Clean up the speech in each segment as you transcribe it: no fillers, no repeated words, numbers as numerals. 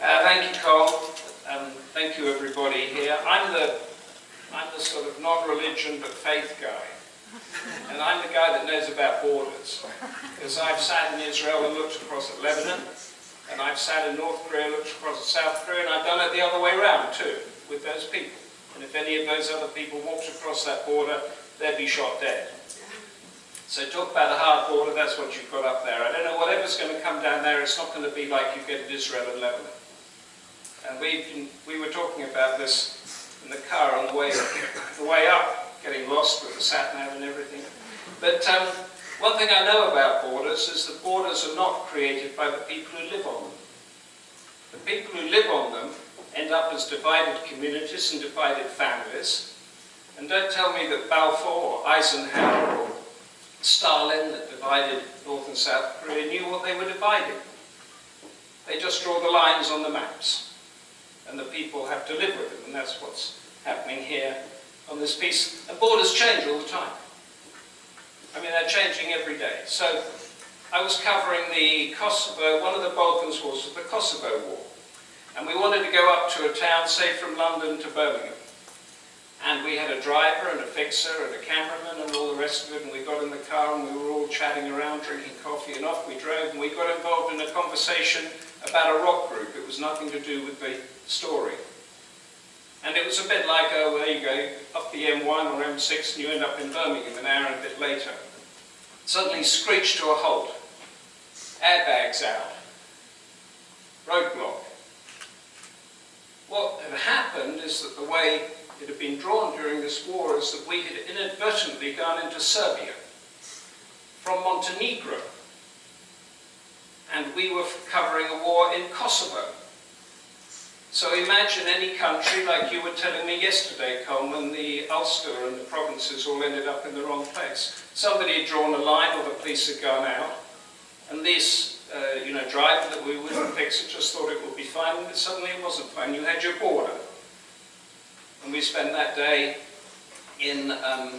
Thank you, Cole. Thank you, everybody here. I'm the sort of non-religion but faith guy. And I'm the guy that knows about borders. Because I've sat in Israel and looked across at Lebanon. And I've sat in North Korea and looked across at South Korea. And I've done it the other way around, too, with those people. And if any of those other people walked across that border, they'd be shot dead. So talk about a hard border, that's what you've got up there. I don't know, whatever's going to come down there, it's not going to be like you get in Israel and Lebanon. And we were talking about this in the car on the way up, getting lost with the sat-nav and everything. But one thing I know about borders is that borders are not created by the people who live on them. The people who live on them end up as divided communities and divided families. And don't tell me that Balfour or Eisenhower or Stalin, that divided North and South Korea, knew what they were dividing. They just draw the lines on the maps. And the people have to live with them, and that's what's happening here on this piece. And borders change all the time. I mean, they're changing every day. So I was covering the Kosovo, one of the Balkans wars was the Kosovo War. And we wanted to go up to a town, say from London to Birmingham. And we had a driver and a fixer and a cameraman and all the rest of it, and we got in the car and we were all chatting around, drinking coffee, and off we drove, and we got involved in a conversation about a rock group. It was nothing to do with the story. And it was a bit like, oh, there you go, up the M1 or M6 and you end up in Birmingham an hour and a bit later. Suddenly screeched to a halt. Airbags out. Roadblock. What had happened is that the way it had been drawn during this war is that we had inadvertently gone into Serbia from Montenegro. And we were covering a war in Kosovo. So imagine any country, like you were telling me yesterday, Coleman, the Ulster and the provinces all ended up in the wrong place. Somebody had drawn a line, or the police had gone out, and this driver that we wouldn't fix it just thought it would be fine, but suddenly it wasn't fine. You had your border. And we spent that day in a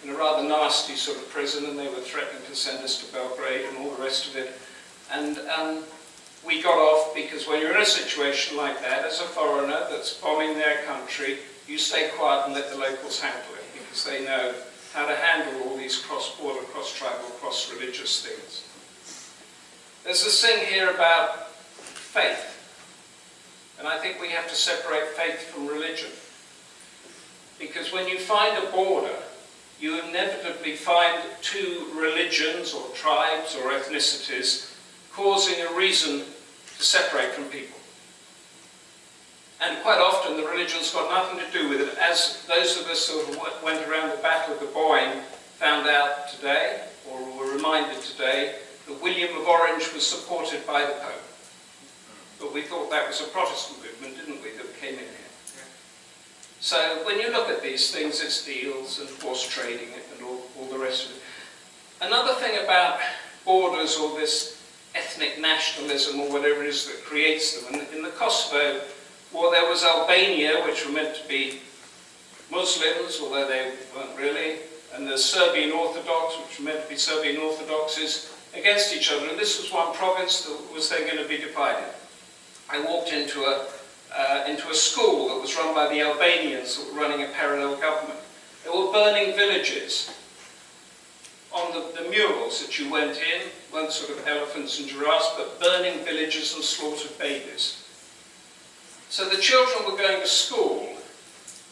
rather nasty sort of prison, and they were threatening to send us to Belgrade and all the rest of it. And we got off because when you're in a situation like that, as a foreigner that's bombing their country, you stay quiet and let the locals handle it, because they know how to handle all these cross-border, cross-tribal, cross-religious things. There's this thing here about faith. And I think we have to separate faith from religion. Because when you find a border, you inevitably find two religions or tribes or ethnicities causing a reason to separate from people. And quite often the religion's got nothing to do with it, as those of us who went around the Battle of the Boyne found out today, or were reminded today, that William of Orange was supported by the Pope. But we thought that was a Protestant movement, didn't we, that came in here. So when you look at these things, it's deals and forced trading and all the rest of it. Another thing about borders, or this ethnic nationalism or whatever it is that creates them, and in the Kosovo war there was Albania, which were meant to be Muslims, although they weren't really, and the Serbian Orthodox, which were meant to be Serbian Orthodoxes, against each other, and this was one province that was then going to be divided. I walked into a school that was run by the Albanians that were running a parallel government. They were burning villages. On the murals that you went in, weren't sort of elephants and giraffes, but burning villages and slaughtered babies. So the children were going to school,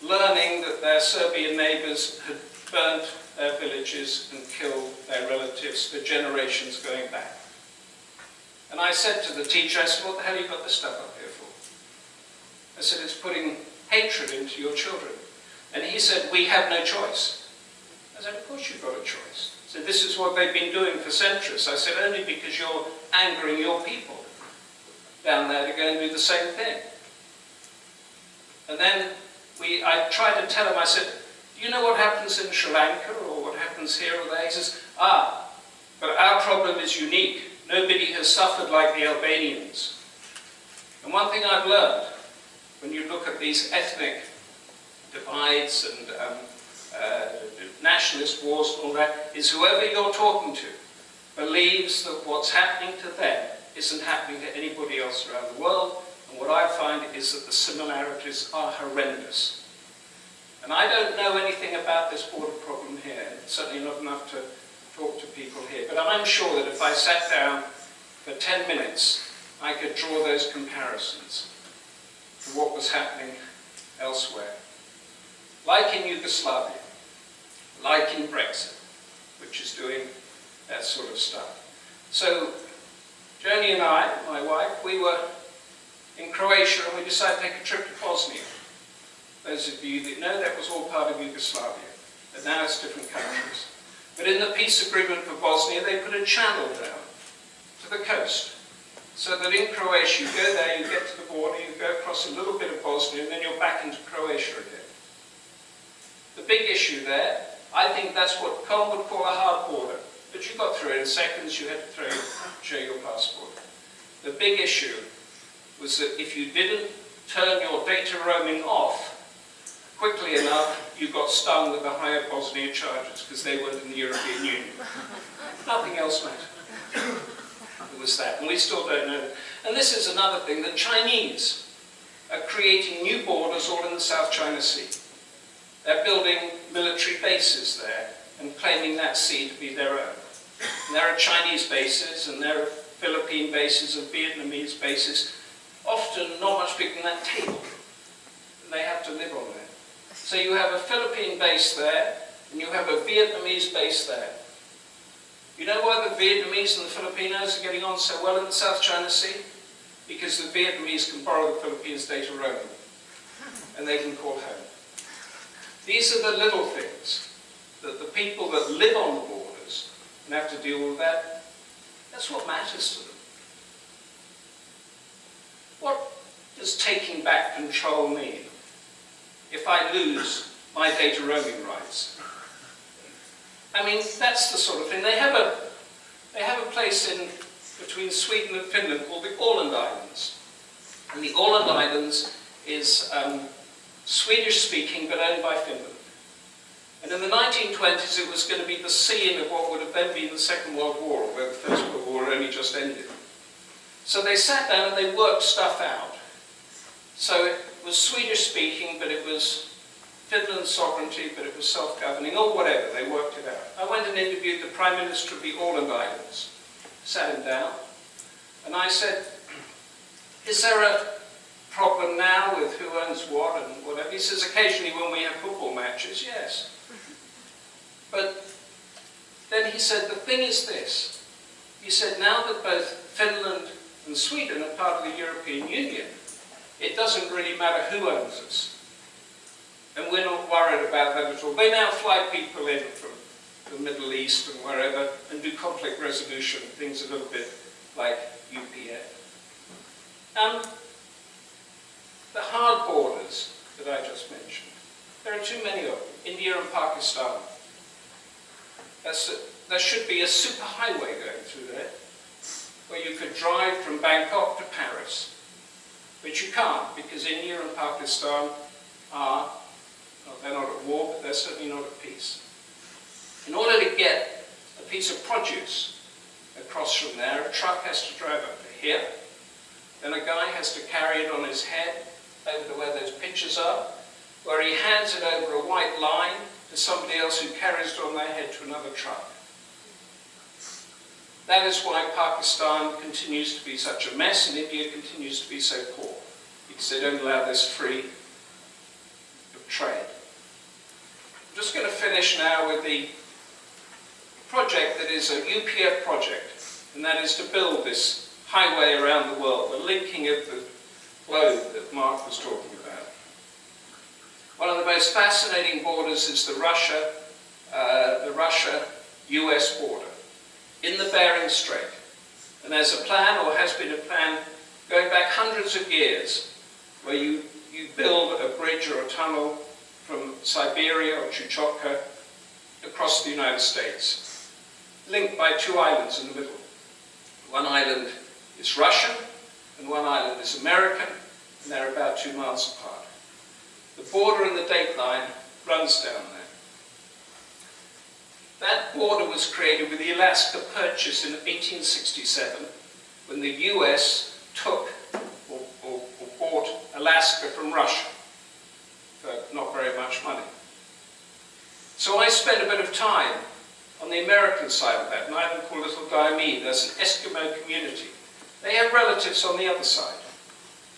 learning that their Serbian neighbours had burnt their villages and killed their relatives for generations going back. And I said to the teacher, I said, what the hell have you got this stuff up here for? I said, it's putting hatred into your children. And he said, we have no choice. I said, of course you've got a choice. He said, this is what they've been doing for centuries. I said, only because you're angering your people down there to go and do the same thing. And then I tried to tell him, I said, do you know what happens in Sri Lanka or what happens here or there? He says, but our problem is unique. Nobody has suffered like the Albanians. And one thing I've learned, when you look at these ethnic divides and nationalist wars and all that, is whoever you're talking to believes that what's happening to them isn't happening to anybody else around the world, And what I find is that the similarities are horrendous. And I don't know anything about this border problem here, certainly not enough to talk to people here, but I'm sure that if I sat down for 10 minutes, I could draw those comparisons to what was happening elsewhere. Like in Yugoslavia, like in Brexit, which is doing that sort of stuff. So, Joni and I, my wife, we were in Croatia and we decided to take a trip to Bosnia. Those of you that know, that was all part of Yugoslavia, but now it's different countries. But in the peace agreement for Bosnia, they put a channel down to the coast. So that in Croatia, you go there, you get to the border, you go across a little bit of Bosnia, and then you're back into Croatia again. The big issue there, I think that's what Colm would call a hard border. But you got through it in seconds, you had to show your passport. The big issue was that if you didn't turn your data roaming off quickly enough, you got stung with the higher Bosnia charges because they weren't in the European Union. Nothing else mattered. It was that, and we still don't know. And this is another thing, the Chinese are creating new borders all in the South China Sea. They're building military bases there and claiming that sea to be their own. And there are Chinese bases, and there are Philippine bases and Vietnamese bases, often not much bigger than that table. And they have to live on there. So you have a Philippine base there, and you have a Vietnamese base there. You know why the Vietnamese and the Filipinos are getting on so well in the South China Sea? Because the Vietnamese can borrow the Philippines' data roaming, and they can call home. These are the little things that the people that live on the borders and have to deal with that, that's what matters to them. What does taking back control mean if I lose my data roaming rights? I mean, that's the sort of thing. They have a place in between Sweden and Finland called the Åland Islands. And the Åland Islands is Swedish-speaking but owned by Finland. And in the 1920s it was going to be the scene of what would have then been the Second World War, where the First World War only just ended. So they sat down and they worked stuff out. So it was Swedish-speaking, but it was Finland's sovereignty, but it was self-governing, or whatever, they worked it out. I went and interviewed the Prime Minister of the Åland Islands, sat him down, and I said, is there a problem now with who owns what and whatever? He says, occasionally when we have football matches, yes. But then he said, the thing is this. He said, now that both Finland and Sweden are part of the European Union, it doesn't really matter who owns us. And we're not worried about that at all. They now fly people in from the Middle East and wherever and do conflict resolution, things a little bit like UPF. The hard borders that I just mentioned, there are too many of them. India and Pakistan. There should be a superhighway going through there where you could drive from Bangkok to Paris. But you can't, because India and Pakistan are, well, they're not at war, but they're certainly not at peace. In order to get a piece of produce across from there, a truck has to drive up to here, then a guy has to carry it on his head over to where those pitchers are, where he hands it over a white line to somebody else who carries it on their head to another truck. That is why Pakistan continues to be such a mess and India continues to be so poor, because they don't allow this free of trade. I'm just going to finish now with the project that is a UPF project, and that is to build this highway around the world, the linking of the globe that Mark was talking about. One of the most fascinating borders is the Russia-US border in the Bering Strait. And there's a plan, or has been a plan, going back hundreds of years, where you build a bridge or a tunnel from Siberia or Chukotka across the United States, linked by two islands in the middle. One island is Russian, and one island is American, and they're about 2 miles apart. The border and the date line runs down there. That border was created with the Alaska Purchase in 1867, when the US took, or Alaska from Russia for not very much money. So I spent a bit of time on the American side of that, an island called Little Diomede. There's an Eskimo community. They have relatives on the other side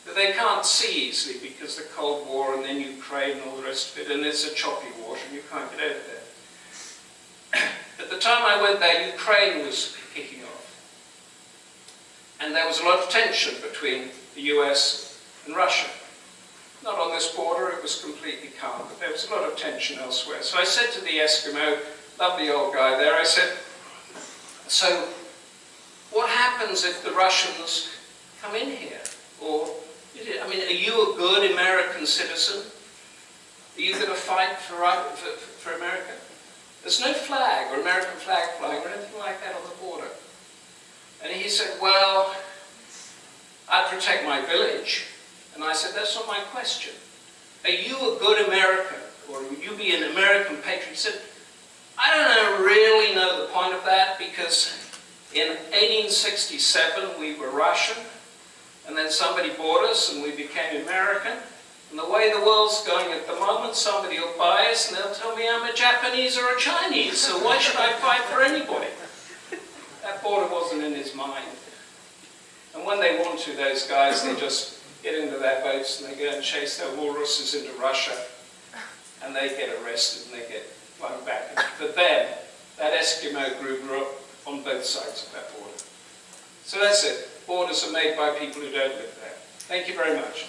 that they can't see easily because the Cold War and then Ukraine and all the rest of it, and it's a choppy water and you can't get over there. At the time I went there, Ukraine was kicking off. And there was a lot of tension between the US and Russia. Not on this border, it was completely calm, but there was a lot of tension elsewhere. So I said to the Eskimo, lovely old guy there, I said, so what happens if the Russians come in here? Or, I mean, are you a good American citizen? Are you going to fight for America? There's no flag or American flag flying or anything like that on the border. And he said, well, I'd protect my village. And I said, that's not my question. Are you a good American? Or will you be an American patriot? He said, I don't really know the point of that, because in 1867 we were Russian, and then somebody bought us and we became American. And the way the world's going at the moment, somebody will buy us and they'll tell me I'm a Japanese or a Chinese, so why should I fight for anybody? That border wasn't in his mind. And when they want to, those guys, they just get into their boats and they go and chase their walruses into Russia, and they get arrested and they get flung back. And for them, that Eskimo group grew up on both sides of that border. So that's it. Borders are made by people who don't live there. Thank you very much.